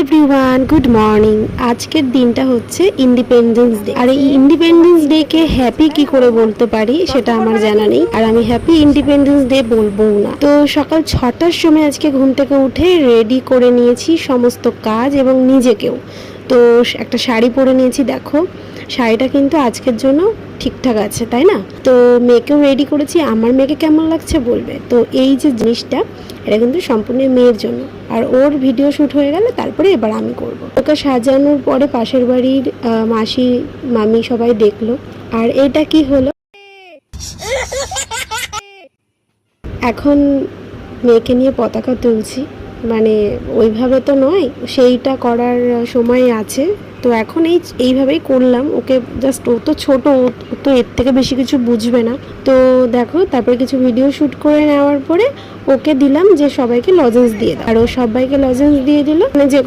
Everyone, good morning. আজকের দিনটা হচ্ছে ইন্ডিপেন্ডেন্স ডে। আর এই ইন্ডিপেন্ডেন্স ডে কে হ্যাপি কি করে বলতে পারি সেটা আমার জানা নেই, আর আমি হ্যাপি ইন্ডিপেন্ডেন্স ডে বলবো না। তো সকাল 6টার সময় আজকে ঘুম থেকে উঠে রেডি করে নিয়েছি সমস্ত কাজ এবং নিজেকেও। তো একটা শাড়ি পরে নিয়েছি, দেখো শাড়িটা কিন্তু আজকের জন্য ঠিকঠাক আছে, তাই না? তো মেয়েকেও রেডি করেছি, আমার মেয়েকে কেমন লাগছে বলবে। তো এই যে জিনিসটা, এটা কিন্তু সম্পূর্ণ মেয়ের জন্য, আর ওর ভিডিও শ্যুট হয়ে গেলে তারপরে এবার আমি করব। ওকে সাজানোর পরে পাশের বাড়ির মাসি মামি সবাই দেখলো। আর এটা কি হলো, এখন মেয়েকে নিয়ে পতাকা তুলছি, মানে ওইভাবে তো নয়, সেইটা করার সময় আছে। তো এখন এইভাবেই করলাম ওকে, জাস্ট ও তো ছোট, ও তো এর থেকে বেশি কিছু বুঝবে না। তো দেখো, তারপরে কিছু ভিডিও শ্যুট করে নেওয়ার পরে ওকে দিলাম যে সবাইকে লজেন্স দিয়ে দাও, আর ও সবাইকে লজেন্স দিয়ে দিল, মানে যে